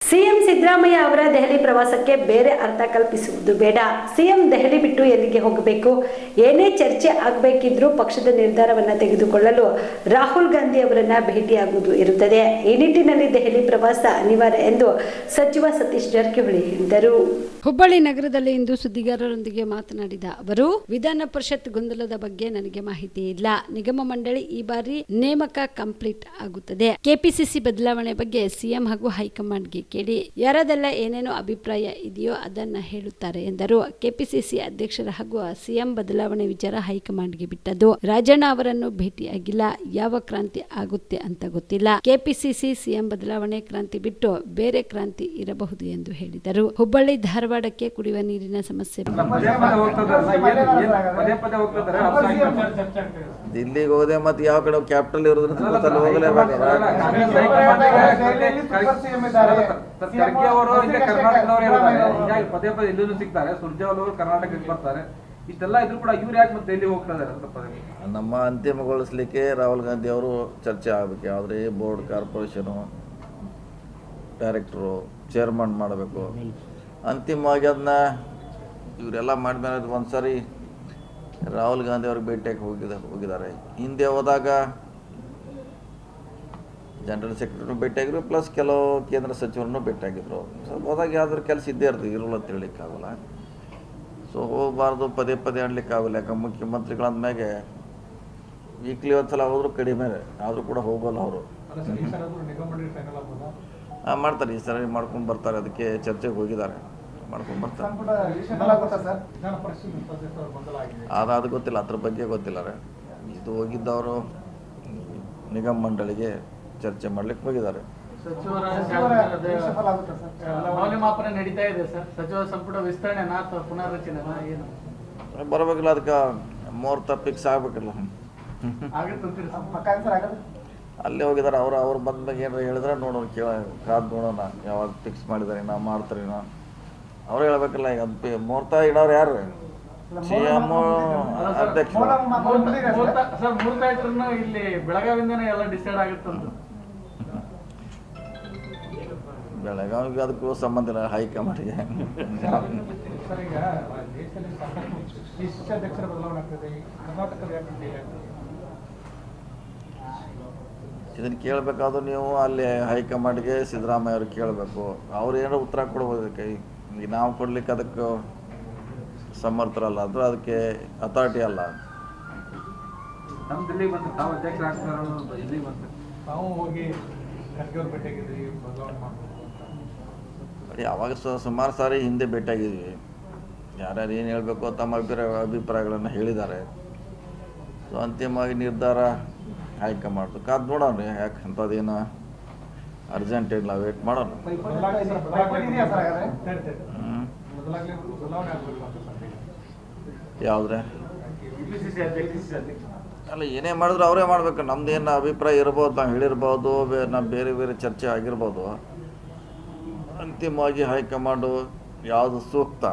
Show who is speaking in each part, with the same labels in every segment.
Speaker 1: CM Siddaramaiah ಅವರ ದೆಹಲಿ ಪ್ರವಾಸಕ್ಕೆ ಬೇರೆ ಅರ್ಥ ಕಲ್ಪಿಸುವುದು ಬೇಡ. ಸಿಎಂ ದೆಹಲಿ ಬಿಟ್ಟು ಎಲ್ಲಿಗೆ ಹೋಗಬೇಕು, ಏನೇ ಚರ್ಚೆ ಆಗಬೇಕಿದ್ರೂ ಪಕ್ಷದ ನಿರ್ಧಾರವನ್ನು ತೆಗೆದುಕೊಳ್ಳಲು ರಾಹುಲ್ ಗಾಂಧಿ ಅವರನ್ನ ಭೇಟಿಯಾಗುವುದು ಇರುತ್ತದೆ. ಈ ನಿಟ್ಟಿನಲ್ಲಿ ದೆಹಲಿ ಪ್ರವಾಸ ಅನಿವಾರ್ಯ ಎಂದು ಸಚಿವ ಸತೀಶ್ ಜಾರಕಿಹೊಳಿ ಹೇಳಿದರು.
Speaker 2: ಹುಬ್ಬಳ್ಳಿ ನಗರದಲ್ಲಿ ಇಂದು ಸುದ್ದಿಗಾರರೊಂದಿಗೆ ಮಾತನಾಡಿದ ಅವರು, ವಿಧಾನ ಪರಿಷತ್ ಗೊಂದಲದ ಬಗ್ಗೆ ನನಗೆ ಮಾಹಿತಿ ಇಲ್ಲ. ನಿಗಮ ಮಂಡಳಿ ಈ ಬಾರಿ ನೇಮಕ ಕಂಪ್ಲೀಟ್ ಆಗುತ್ತದೆ. ಕೆಪಿಸಿಸಿ ಬದಲಾವಣೆ ಬಗ್ಗೆ ಸಿಎಂ ಹಾಗೂ ಹೈಕಮಾಂಡ್ಗೆ ಕೇಳಿ, ಯಾರದೆಲ್ಲ ಏನೇನೋ ಅಭಿಪ್ರಾಯ ಇದೆಯೋ ಅದನ್ನ ಹೇಳುತ್ತಾರೆ ಎಂದರು. ಕೆಪಿಸಿಸಿ ಅಧ್ಯಕ್ಷರ ಹಾಗೂ ಸಿಎಂ ಬದಲಾವಣೆ ವಿಚಾರ ಹೈಕಮಾಂಡ್ಗೆ ಬಿಟ್ಟದ್ದು. ರಾಜಣ್ಣ ಅವರನ್ನು ಭೇಟಿಯಾಗಿಲ್ಲ. ಯಾವ ಕ್ರಾಂತಿ ಆಗುತ್ತೆ ಅಂತ ಗೊತ್ತಿಲ್ಲ. ಕೆಪಿಸಿಸಿ ಸಿಎಂ ಬದಲಾವಣೆ ಕ್ರಾಂತಿ ಬಿಟ್ಟು ಬೇರೆ ಕ್ರಾಂತಿ ಇರಬಹುದು ಎಂದು ಹೇಳಿದರು. ಹುಬ್ಬಳ್ಳಿ ಧಾರವಾಡಕ್ಕೆ ಕುಡಿಯುವ ನೀರಿನ ಸಮಸ್ಯೆ
Speaker 3: ದಿಲ್ಲಿಗೆ ಹೋದೆ ಮತ್ತೆ ಯಾವ ಕಡೆ ಕ್ಯಾಪಿಟಲ್ ಇರೋದ್ರಿಂದ ಹೋಗಲೇಬೇಕು.
Speaker 4: ಪದೇ ಪದೇ ಎಲ್ಲೂ ಸಿಗ್ತಾರೆ. ಸುರ್ಜೇವಾಲ ಅವರು ಕರ್ನಾಟಕಕ್ಕೆ ಬರ್ತಾರೆ. ಇಷ್ಟೆಲ್ಲ ಇದ್ರು ಕೂಡ ಇವ್ರು ಯಾಕೆ ಮತ್ತೆ ಎಲ್ಲಿ ಹೋಗ್ತಾ ಇದ್ದಾರೆ?
Speaker 3: ನಮ್ಮ ಅಂತಿಮಗೊಳಿಸ್ಲಿಕ್ಕೆ ರಾಹುಲ್ ಗಾಂಧಿ ಅವರು ಚರ್ಚೆ ಆಗ್ಬೇಕು. ಯಾವುದೇ ಬೋರ್ಡ್, ಕಾರ್ಪೊರೇಷನು, ಡೈರೆಕ್ಟ್ರು, ಚೇರ್ಮನ್ ಮಾಡಬೇಕು. ಅಂತಿಮವಾಗಿ ಅದನ್ನ ಇವರೆಲ್ಲ ಮಾಡಿದ್ಮೇಲೆ ಒಂದ್ಸರಿ ರಾಹುಲ್ ಗಾಂಧಿ ಅವ್ರಿಗೆ ಭೇಟಿಯಾಗಿ ಹೋಗಿದ್ದಾರೆ. ಹಿಂದೆ ಹೋದಾಗ ಜನರಲ್ ಸೆಕ್ರೆಟರಿನೂ ಭೇಟಿಯಾಗಿದ್ರು, ಪ್ಲಸ್ ಕೆಲವು ಕೇಂದ್ರ ಸಚಿವರನ್ನು ಭೇಟಿಯಾಗಿದ್ರು. ಸೊ ಹೋದಾಗ ಯಾವ್ದಾದ್ರು ಕೆಲಸ ಇದ್ದೇ ಇರ್ತದೆ, ಇರೋಲ್ಲ ಅಂತ ಹೇಳಲಿಕ್ಕಾಗಲ್ಲ. ಸೊ ಹೋಗಬಾರ್ದು, ಪದೇ ಪದೇ ಆಡ್ಲಿಕ್ಕಾಗಲ್ಲ. ಯಾಕೆ ಮುಖ್ಯಮಂತ್ರಿಗಳಂದ್ಮೇಲೆ ವೀಕ್ಲಿ ಒಂದ್ಸಲ ಹೋದ್ರು ಕಡಿಮೆ, ಆದರೂ ಕೂಡ ಹೋಗೋಲ್ಲ ಅವರು. ಮಾಡ್ತಾರೆ, ಈ ಸರಿ ಮಾಡ್ಕೊಂಡು ಬರ್ತಾರೆ. ಅದಕ್ಕೆ ಚರ್ಚೆಗೆ ಹೋಗಿದ್ದಾರೆ, ಮಾಡ್ಕೊಂಡು ಬರ್ತಾರೆ. ಅದು ಗೊತ್ತಿಲ್ಲ, ಅದ್ರ ಬಗ್ಗೆ ಗೊತ್ತಿಲ್ಲ. ಇದು ಹೋಗಿದ್ದವರು ನಿಗಮ ಮಂಡಳಿಗೆ ಚರ್ಚೆ ಮಾಡ್ಲಿಕ್ಕೆ ಹೋಗಿದ್ದಾರೆ.
Speaker 5: ಮೌಲ್ಯಮಾಪನ ನಡೀತಾ ಇದೆ ಸರ್. ಸಚಿವ ಸಂಪುಟ ವಿಸ್ತರಣೆ ಅಥವಾ ಪುನರ್ರಚನೆ ಏನು
Speaker 3: ಬರಬೇಕಲ್ಲ, ಅದಕ್ಕೆ ಮುಹೂರ್ತ ಫಿಕ್ಸ್ ಆಗ್ಬೇಕಲ್ಲ. ಅಲ್ಲೇ ಹೋಗಿದ್ದಾರೆ. ಅವ್ರು ಬಂದಾಗ ಏನಾರ ಹೇಳಿದ್ರೆ ನೋಡೋಣ, ಕಾದು ನೋಡೋಣ ಯಾವಾಗ ಫಿಕ್ಸ್ ಮಾಡಿದಾರೆ, ನಾವು ಮಾಡ್ತಾರೆ. ಅವ್ರು ಹೇಳ್ಬೇಕಲ್ಲ. ಈಗ ಅದು ಮುಹೂರ್ತ ಇಡೋರು ಯಾರು? ಸಿಎಂ ಅಧ್ಯಕ್ಷರು.
Speaker 5: ಇಲ್ಲಿ ಬೆಳಗಾವಿಂದನೇ ಎಲ್ಲ ಡಿಸೈಡ್ ಆಗುತ್ತಂತ.
Speaker 3: ಬೆಳಗಾವಿಗೆ ಅದಕ್ಕೂ ಸಂಬಂಧ ಇಲ್ಲ, ಹೈಕಮಾಂಡ್ಗೆ. ಇದನ್ನು ಕೇಳಬೇಕಾದ್ರೂ ನೀವು ಅಲ್ಲಿ ಹೈಕಮಾಂಡ್ಗೆ ಸಿದ್ದರಾಮಯ್ಯ ಅವ್ರಿಗೆ ಕೇಳಬೇಕು. ಅವ್ರು ಏನೋ ಉತ್ತರ ಕೊಡ್ಬೋದಕ್ಕೆ. ಈಗ ನಾವು ಕೊಡ್ಲಿಕ್ಕೆ ಅದಕ್ಕೆ ಸಮರ್ಥರಲ್ಲ, ಅಂದ್ರೆ ಅದಕ್ಕೆ ಅಥಾರಿಟಿ ಅಲ್ಲ. ಯಾವಾಗ ಸುಮಾರು ಸಾರಿ ಹಿಂದೆ ಭೇಟಿಯಾಗಿದ್ವಿ. ಯಾರ್ಯಾರು ಏನು ಹೇಳಬೇಕು ತಮ್ಮ ಅಭಿಪ್ರಾಯಗಳನ್ನು ಹೇಳಿದ್ದಾರೆ. ಸೊ ಅಂತಿಮವಾಗಿ ನಿರ್ಧಾರ ಹೈಕಮಾಂಡ್ ಕಾದು ನೋಡೋಣ. ಯಾಕೆ ಅಂಥದ್ದೇನು ಅರ್ಜೆಂಟ್ ಇಲ್ಲ, ವೇಟ್ ಮಾಡೋಣ. ಯಾವುದ್ರೆ ಅಲ್ಲ, ಏನೇ ಮಾಡಿದ್ರು ಅವರೇ ಮಾಡಬೇಕು. ನಮ್ದೇನು ಅಭಿಪ್ರಾಯ ಇರ್ಬೋದು, ನಾವು ಹೇಳಿರ್ಬೋದು, ನಾವು ಬೇರೆ ಬೇರೆ ಚರ್ಚೆ ಆಗಿರ್ಬೋದು. ಅಂತಿಮವಾಗಿ ಹೈಕಮಾಂಡು ಯಾವುದು ಸೂಕ್ತ,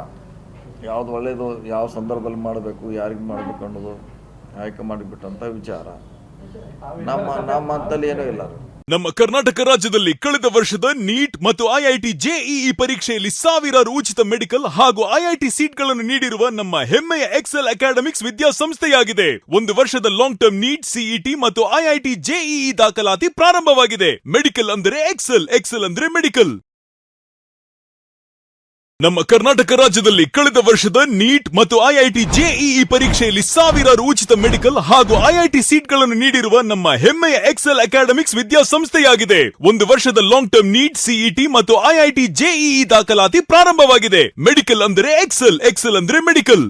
Speaker 3: ಯಾವುದು ಒಳ್ಳೆಯದು, ಯಾವ ಸಂದರ್ಭದಲ್ಲಿ ಮಾಡಬೇಕು, ಯಾರಿಗೆ ಮಾಡಬೇಕು ಅನ್ನೋದು ಹೈಕಮಾಂಡ್ಗೆ ಬಿಟ್ಟಂಥ ವಿಚಾರ. ನಮ್ಮ ಅಂತಲ್ಲಿ ಏನೂ ಇಲ್ಲ.
Speaker 6: ನಮ್ಮ ಕರ್ನಾಟಕ ರಾಜ್ಯದಲ್ಲಿ ಕಳೆದ ವರ್ಷದ ನೀಟ್ ಮತ್ತು ಐಐಟಿ ಜೆಇಇ ಪರೀಕ್ಷೆಯಲ್ಲಿ ಸಾವಿರಾರು ಉಚಿತ ಮೆಡಿಕಲ್ ಹಾಗೂ ಐಐಟಿ ಸೀಟ್ಗಳನ್ನು ನೀಡಿರುವ ನಮ್ಮ ಹೆಮ್ಮೆಯ ಎಕ್ಸೆಲ್ ಅಕಾಡೆಮಿಕ್ಸ್ ವಿದ್ಯಾಸಂಸ್ಥೆಯಾಗಿದೆ. ಒಂದು ವರ್ಷದ ಲಾಂಗ್ ಟರ್ಮ್ ನೀಟ್, ಸಿಇಟಿ ಮತ್ತು ಐಐಟಿ ಜೆಇಇ ದಾಖಲಾತಿ ಪ್ರಾರಂಭವಾಗಿದೆ. ಮೆಡಿಕಲ್ ಅಂದರೆ ಎಕ್ಸೆಲ್, ಎಕ್ಸೆಲ್ ಅಂದ್ರೆ ಮೆಡಿಕಲ್. ನಮ್ಮ ಕರ್ನಾಟಕ ರಾಜ್ಯದಲ್ಲಿ ಕಳೆದ ವರ್ಷದ ನೀಟ್ ಮತ್ತು ಐಐಟಿ ಜೆಇಇ ಪರೀಕ್ಷೆಯಲ್ಲಿ ಸಾವಿರಾರು ಉಚಿತ ಮೆಡಿಕಲ್ ಹಾಗೂ ಐಐಟಿ ಸೀಟ್ಗಳನ್ನು ನೀಡಿರುವ ನಮ್ಮ ಹೆಮ್ಮೆಯ ಎಕ್ಸೆಲ್ ಅಕಾಡೆಮಿಕ್ಸ್ ವಿದ್ಯಾಸಂಸ್ಥೆಯಾಗಿದೆ. ಒಂದು ವರ್ಷದ ಲಾಂಗ್ ಟರ್ಮ್ ನೀಟ್, ಸಿಇಟಿ ಮತ್ತು ಐಐಟಿ ಜೆಇಇ ದಾಖಲಾತಿ ಪ್ರಾರಂಭವಾಗಿದೆ. ಮೆಡಿಕಲ್ ಅಂದರೆ ಎಕ್ಸೆಲ್, ಎಕ್ಸೆಲ್ ಅಂದ್ರೆ ಮೆಡಿಕಲ್.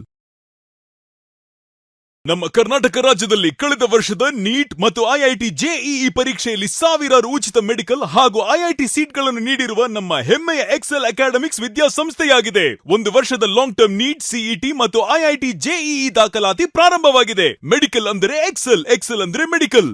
Speaker 6: ನಮ್ಮ ಕರ್ನಾಟಕ ರಾಜ್ಯದಲ್ಲಿ ಕಳೆದ ವರ್ಷದ ನೀಟ್ ಮತ್ತು ಐಐಟಿ ಜೆಇಇ ಪರೀಕ್ಷೆಯಲ್ಲಿ ಸಾವಿರಾರು ಉಚಿತ ಮೆಡಿಕಲ್ ಹಾಗೂ ಐಐಟಿ ಸೀಟ್ಗಳನ್ನು ನೀಡಿರುವ ನಮ್ಮ ಹೆಮ್ಮೆಯ ಎಕ್ಸೆಲ್ ಅಕಾಡೆಮಿಕ್ಸ್ ವಿದ್ಯಾಸಂಸ್ಥೆಯಾಗಿದೆ. ಒಂದು ವರ್ಷದ ಲಾಂಗ್ ಟರ್ಮ್ ನೀಟ್, ಸಿಇಟಿ ಮತ್ತು ಐಐಟಿ ಜೆಇಇ ದಾಖಲಾತಿ ಪ್ರಾರಂಭವಾಗಿದೆ. ಮೆಡಿಕಲ್ ಅಂದರೆ ಎಕ್ಸೆಲ್, ಎಕ್ಸೆಲ್ ಅಂದ್ರೆ ಮೆಡಿಕಲ್.